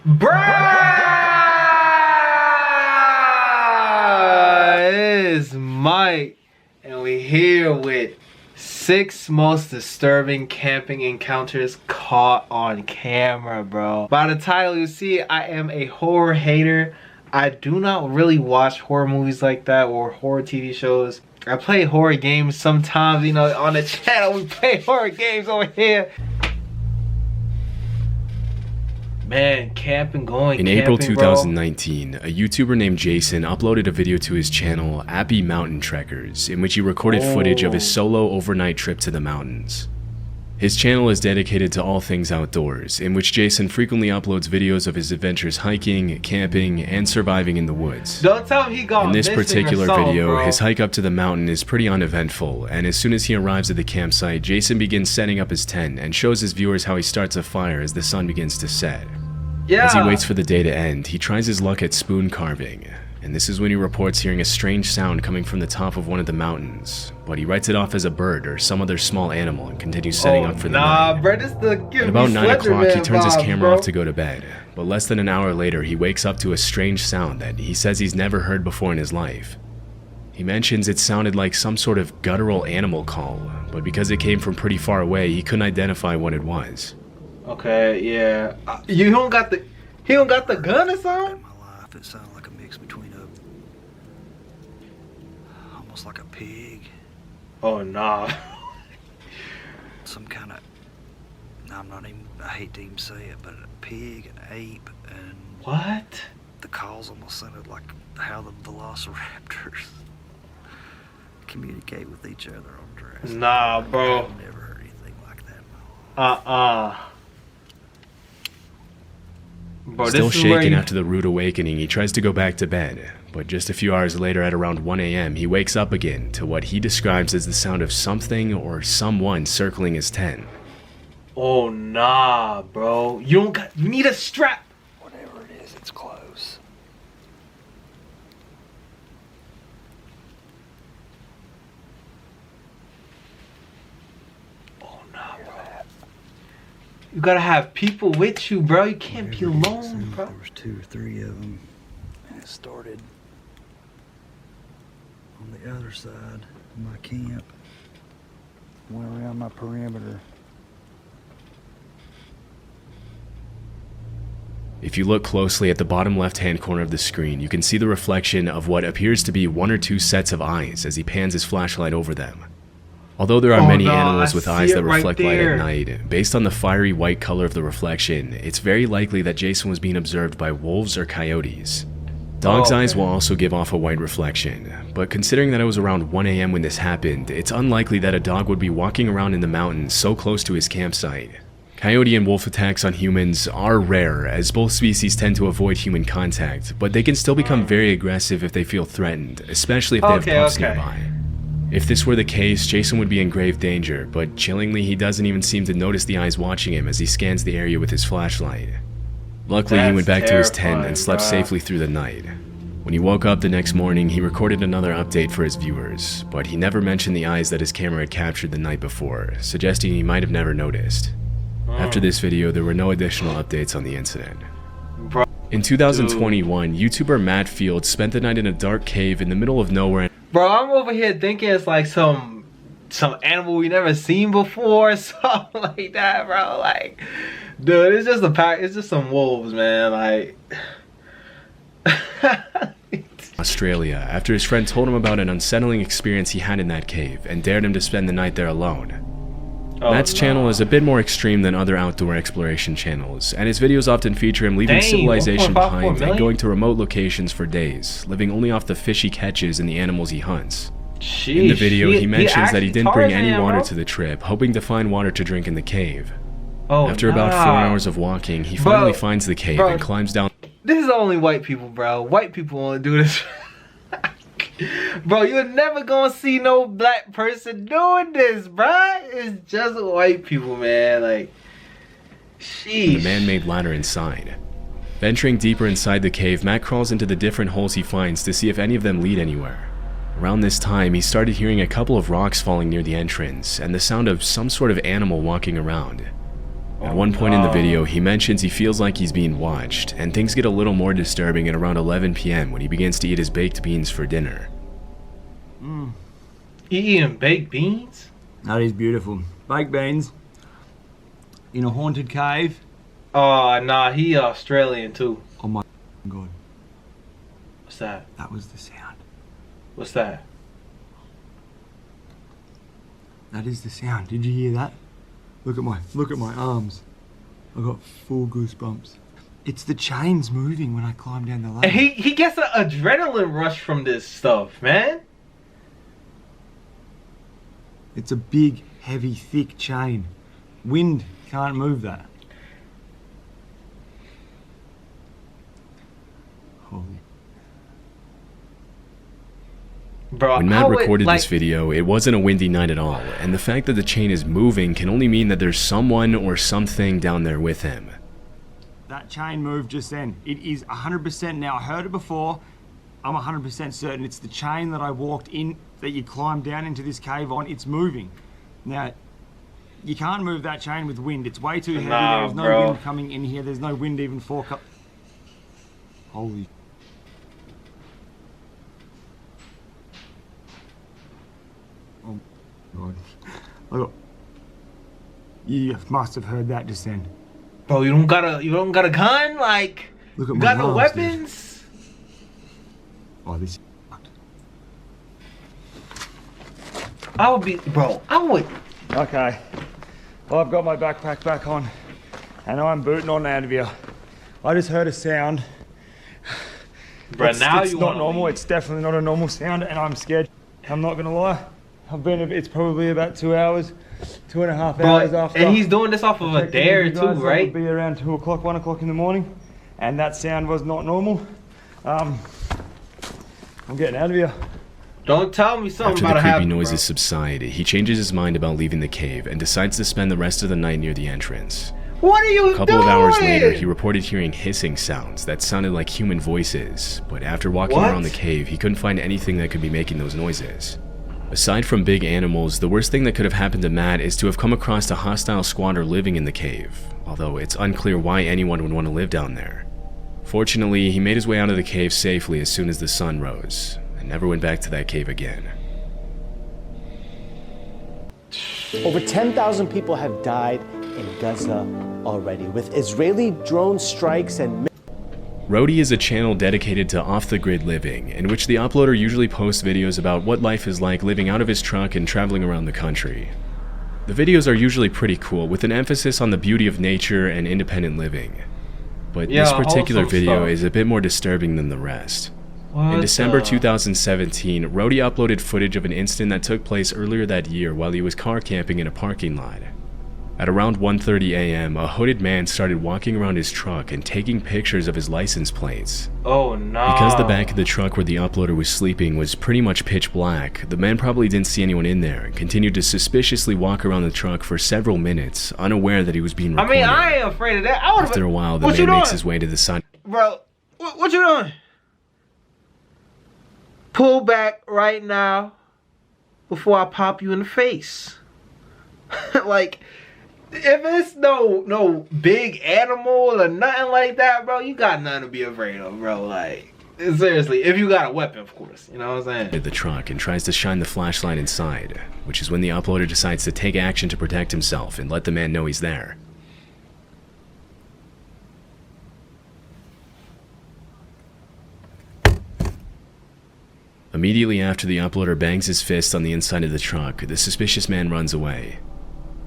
Bruh! It is Mike, and we here with 6 most disturbing camping encounters caught on camera, bro. By the title, you see I am a horror hater. I do not really watch horror movies like that or horror TV shows. I play horror games sometimes, you know, on the channel we play horror games over here. Man, camping, In April 2019, a YouTuber named Jason uploaded a video to his channel, Abbey Mountain Trekkers, in which he recorded footage of his solo overnight trip to the mountains. His channel is dedicated to all things outdoors, in which Jason frequently uploads videos of his adventures hiking, camping, and surviving in the woods. Don't tell him he got In this particular video, bro. his hike up to the mountain is pretty uneventful, and as soon as he arrives at the campsite, Jason begins setting up his tent and shows his viewers how he starts a fire as the sun begins to set. Yeah. As he waits for the day to end, he tries his luck at spoon carving, and this is when he reports hearing a strange sound coming from the top of one of the mountains, but he writes it off as a bird or some other small animal and continues setting up for the night. Bro, this the At about 9 o'clock, he turns his camera off to go to bed, but less than an hour later, he wakes up to a strange sound that he says he's never heard before in his life. He mentions it sounded like some sort of guttural animal call, but because it came from pretty far away, he couldn't identify what it was. Okay, yeah. He don't got the gun or something? In my life, it sounded like a mix between almost like a pig. Oh nah. Some kind of, I hate to even say it, but a pig, an ape, and What? the calls almost sounded like how the velociraptors communicate with each other on Jurassic Nah, Park. bro. I've never heard anything like that in my life. Bro, Still this is where shaken after the rude awakening, he tries to go back to bed, but just a few hours later at around 1 a.m., he wakes up again to what he describes as the sound of something or someone circling his tent. Oh nah, bro. You need a strap. Whatever it is, it's close. Oh nah, bro. You gotta have people with you, bro. You can't be Whatever it is, alone, bro. There was 2 or 3 of them, and it started on the other side of my camp, went around my perimeter. If you look closely at the bottom left-hand corner of the screen, you can see the reflection of what appears to be 1 or 2 sets of eyes as he pans his flashlight over them. Although there are many animals with eyes that reflect light at night, based on the fiery white color of the reflection, it's very likely that Jason was being observed by wolves or coyotes. Dogs' eyes will also give off a white reflection, but considering that it was around 1 a.m. when this happened, it's unlikely that a dog would be walking around in the mountains so close to his campsite. Coyote and wolf attacks on humans are rare, as both species tend to avoid human contact, but they can still become very aggressive if they feel threatened, especially if they have pups nearby. If this were the case, Jason would be in grave danger, but chillingly he doesn't even seem to notice the eyes watching him as he scans the area with his flashlight. Luckily, he went back to his tent and slept safely through the night. When he woke up the next morning, he recorded another update for his viewers, but he never mentioned the eyes that his camera had captured the night before, suggesting he might have never noticed. After this video, there were no additional updates on the incident. In 2021, YouTuber Mattfield spent the night in a dark cave in the middle of nowhere. Bro, I'm over here thinking it's like some animal we never seen before, something like that, bro. Like, dude, it's just a pack. It's just some wolves, man. Like, Australia, after his friend told him about an unsettling experience he had in that cave and dared him to spend the night there alone. Matt's channel is a bit more extreme than other outdoor exploration channels, and his videos often feature him leaving civilization behind and going to remote locations for days, living only off the fish he catches and the animals he hunts. In the video, he mentions that he didn't bring any water to the trip, hoping to find water to drink in the cave. After about 4 hours of walking, he finally finds the cave and climbs down. This is only white people, bro. White people want to do this. Bro, you're never gonna see no black person doing this, bro. It's just white people, man. Like, sheesh. The man-made ladder inside. Venturing deeper inside the cave, Matt crawls into the different holes he finds to see if any of them lead anywhere. Around this time, he started hearing a couple of rocks falling near the entrance and the sound of some sort of animal walking around. At one point in the video, he mentions he feels like he's being watched, and things get a little more disturbing at around 11 p.m. when he begins to eat his baked beans for dinner. You eating baked beans? That is beautiful. Baked beans in a haunted cave. Oh, nah, he Australian too. Oh my God. What's that? That was the sound. What's that? That is the sound. Did you hear that? Look at my arms. I got full goosebumps. It's the chains moving when I climb down the ladder. And he gets an adrenaline rush from this stuff, man. It's a big, heavy, thick chain. Wind can't move that. Holy. Bro, when Matt recorded this video, it wasn't a windy night at all, and the fact that the chain is moving can only mean that there's someone or something down there with him. That chain moved just then. It is 100% now. I heard it before. I'm 100% certain it's the chain that I walked in, that you climbed down into this cave on. It's moving. Now, you can't move that chain with wind. It's way too heavy. There's no wind coming in here. There's no wind even for... Holy... Oh God. Look. You must have heard that just then. Bro, you don't got a gun? Like, Look at you my got no arms, weapons? Oh, this... I would be, bro, I would. Okay. Well, I've got my backpack back on and I'm booting on out of here. I just heard a sound. Bro, now it's you not normal. It's definitely not a normal sound and I'm scared. I'm not gonna lie. It's probably about 2 hours, 2.5 hours after. And he's doing this off of a dare too, right? It would be around 2 o'clock, 1 o'clock in the morning. And that sound was not normal. I'm getting out of here. Don't tell me something After about the to happen, creepy noises bro. subside, he changes his mind about leaving the cave and decides to spend the rest of the night near the entrance. What are you doing? A couple of hours later, he reported hearing hissing sounds that sounded like human voices, but after walking around the cave, he couldn't find anything that could be making those noises. Aside from big animals, the worst thing that could have happened to Matt is to have come across a hostile squatter living in the cave, although it's unclear why anyone would want to live down there. Fortunately, he made his way out of the cave safely as soon as the sun rose, and never went back to that cave again. Over 10,000 people have died in Gaza already, with Israeli drone strikes and... Rody is a channel dedicated to off-the-grid living, in which the uploader usually posts videos about what life is like living out of his truck and traveling around the country. The videos are usually pretty cool, with an emphasis on the beauty of nature and independent living. But this particular video is a bit more disturbing than the rest. In December 2017, Rody uploaded footage of an incident that took place earlier that year while he was car camping in a parking lot. At around 1:30 a.m., a hooded man started walking around his truck and taking pictures of his license plates. Oh no. Because the back of the truck where the uploader was sleeping was pretty much pitch black, the man probably didn't see anyone in there and continued to suspiciously walk around the truck for several minutes, unaware that he was being recorded. I mean, I ain't afraid of that. After a while, the man makes his way to the side. Bro, what you doing? Pull back right now before I pop you in the face. Like, if it's no big animal or nothing like that, bro, you got nothing to be afraid of, bro. Like, seriously, if you got a weapon, of course, you know what I'm saying? The truck and tries to shine the flashlight inside, which is when the uploader decides to take action to protect himself and let the man know he's there. Immediately after the uploader bangs his fist on the inside of the truck, the suspicious man runs away.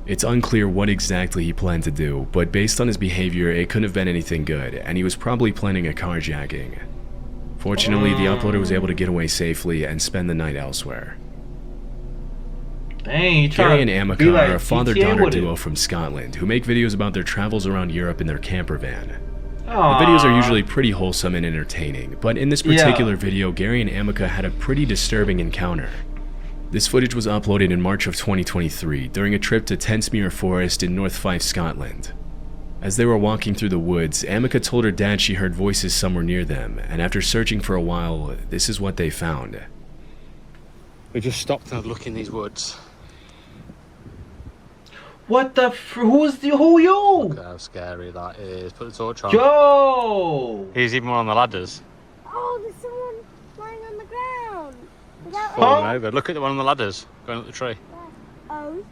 It's unclear what exactly he planned to do, but based on his behavior, it couldn't have been anything good, and he was probably planning a carjacking. Fortunately, the uploader was able to get away safely and spend the night elsewhere. Dang, Gary and Amica are a father-daughter duo from Scotland who make videos about their travels around Europe in their camper van. The videos are usually pretty wholesome and entertaining, but in this particular video, Gary and Amica had a pretty disturbing encounter. This footage was uploaded in March of 2023 during a trip to Tensmuir Forest in North Fife, Scotland. As they were walking through the woods, Amica told her dad she heard voices somewhere near them, and after searching for a while, this is what they found. We just stopped and had a look in these woods. What the who you? Look how scary that is. Put the torch on. Yo! Here's even one on the ladders. Oh, there's someone lying on the ground. Falling over. Look at the one on the ladders going up the tree. Oh, yeah.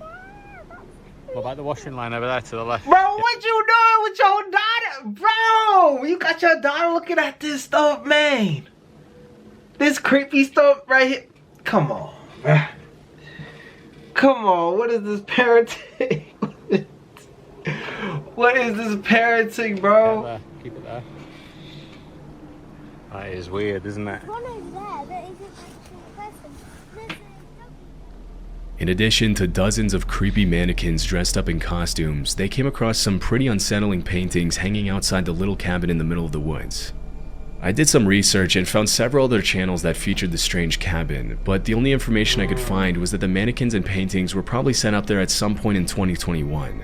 That's What about the washing line over there to the left? Bro, what you doing with your daughter? Bro, you got your daughter looking at this stuff, man. This creepy stuff right here. Come on, man. Come on, what is this parenting? What is this parenting, bro? Keep it there. That is weird, isn't it? one over there that isn't actually a person. There's a In addition to dozens of creepy mannequins dressed up in costumes, they came across some pretty unsettling paintings hanging outside the little cabin in the middle of the woods. I did some research and found several other channels that featured the strange cabin, but the only information I could find was that the mannequins and paintings were probably set up there at some point in 2021.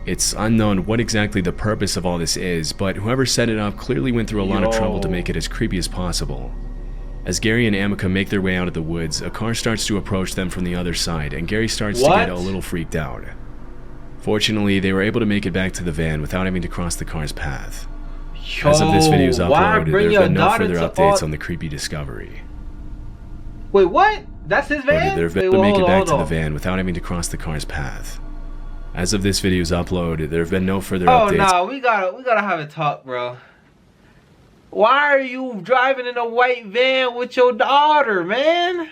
It's unknown what exactly the purpose of all this is, but whoever set it up clearly went through a lot of trouble to make it as creepy as possible. As Gary and Amica make their way out of the woods, a car starts to approach them from the other side, and Gary starts to get a little freaked out. Fortunately, they were able to make it back to the van without having to cross the car's path. As of this video's upload, there have been no further updates on the creepy discovery. Wait, what? That's his van? They're able to make it back to the van without having to cross the car's path. As of this video's upload, there have been no further updates. Oh no, we gotta have a talk, bro. Why are you driving in a white van with your daughter, man?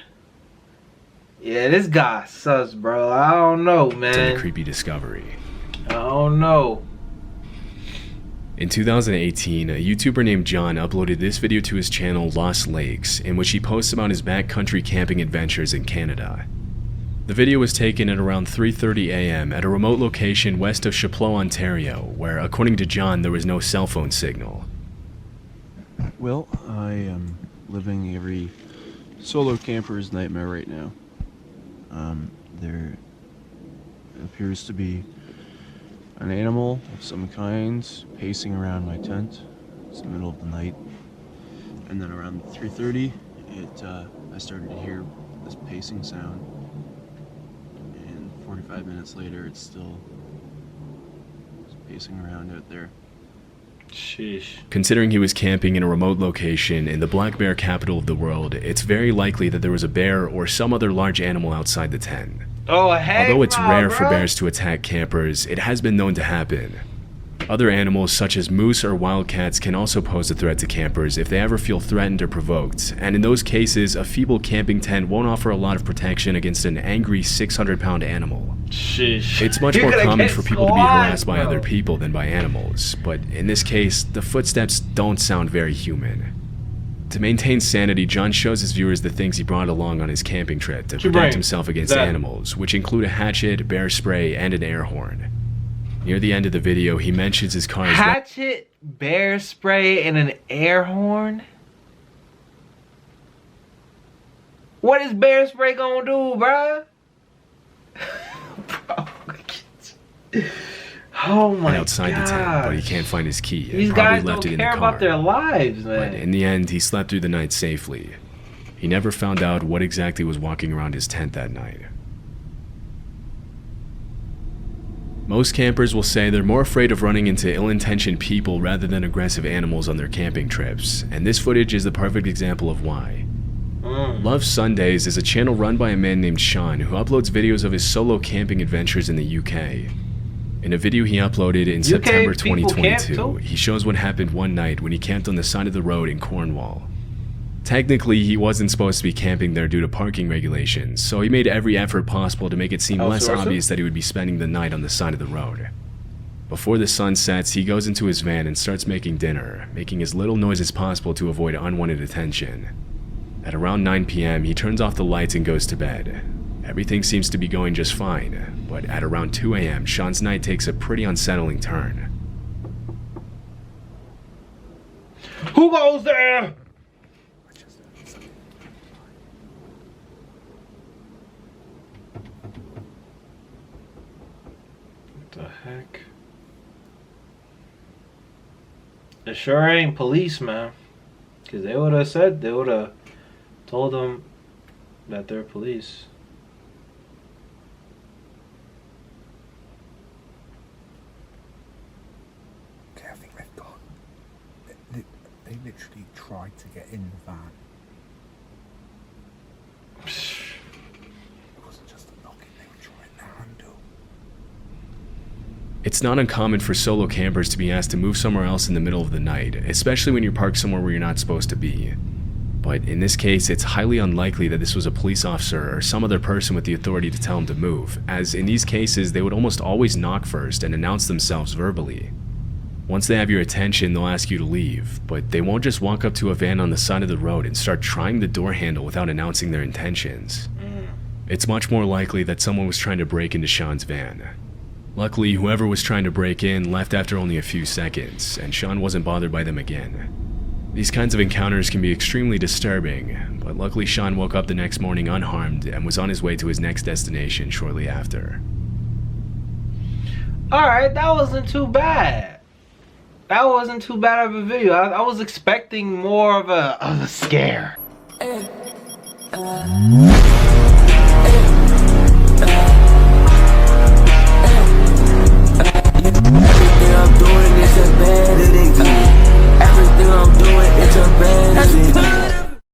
Yeah, this guy sus, bro. I don't know, man. It's a creepy discovery. I don't know. In 2018, a YouTuber named John uploaded this video to his channel Lost Lakes, in which he posts about his backcountry camping adventures in Canada. The video was taken at around 3:30 a.m. at a remote location west of Chapleau, Ontario, where, according to John, there was no cell phone signal. Well, I am living every solo camper's nightmare right now. There appears to be an animal of some kind pacing around my tent. It's the middle of the night. And then around 3:30, I started to hear this pacing sound. And 45 minutes later, it's still pacing around out there. Sheesh. Considering he was camping in a remote location in the black bear capital of the world, it's very likely that there was a bear or some other large animal outside the tent. Oh, heck Although it's no, rare bro. for bears to attack campers, it has been known to happen. Other animals such as moose or wildcats can also pose a threat to campers if they ever feel threatened or provoked, and in those cases, a feeble camping tent won't offer a lot of protection against an angry 600-pound animal. Sheesh. It's much You're more gonna common get for people to be squashed, harassed by bro. other people than by animals, but in this case, the footsteps don't sound very human. To maintain sanity, John shows his viewers the things he brought along on his camping trip to protect himself against animals, which include a hatchet, bear spray, and an air horn. Near the end of the video, he mentions his car is hatchet, bear spray, and an air horn? What is bear spray gonna do, bruh? Oh my god. outside the tent, but he can't find his key. These and probably guys left don't it in the care car. about their lives, man. But in the end, he slept through the night safely. He never found out what exactly was walking around his tent that night. Most campers will say they're more afraid of running into ill-intentioned people rather than aggressive animals on their camping trips, and this footage is the perfect example of why. Love Sundays is a channel run by a man named Sean who uploads videos of his solo camping adventures in the UK. In a video he uploaded in September 2022, he shows what happened one night when he camped on the side of the road in Cornwall. Technically, he wasn't supposed to be camping there due to parking regulations, so he made every effort possible to make it seem less obvious that he would be spending the night on the side of the road. Before the sun sets, he goes into his van and starts making dinner, making as little noise as possible to avoid unwanted attention. At around 9 p.m., he turns off the lights and goes to bed. Everything seems to be going just fine, but at around 2 a.m., Sean's night takes a pretty unsettling turn. Who goes there? What the heck? It sure ain't police, man. Because they would have told them that they're police. They literally tried to get in the van. It wasn't just a knocking, they were trying to handle. It's not uncommon for solo campers to be asked to move somewhere else in the middle of the night, especially when you're parked somewhere where you're not supposed to be. But in this case, it's highly unlikely that this was a police officer or some other person with the authority to tell him to move, as in these cases, they would almost always knock first and announce themselves verbally. Once they have your attention, they'll ask you to leave, but they won't just walk up to a van on the side of the road and start trying the door handle without announcing their intentions. It's much more likely that someone was trying to break into Sean's van. Luckily, whoever was trying to break in left after only a few seconds, and Sean wasn't bothered by them again. These kinds of encounters can be extremely disturbing, but luckily Sean woke up the next morning unharmed and was on his way to his next destination shortly after. Alright, that wasn't too bad. That wasn't too bad of a video. I was expecting more of a scare.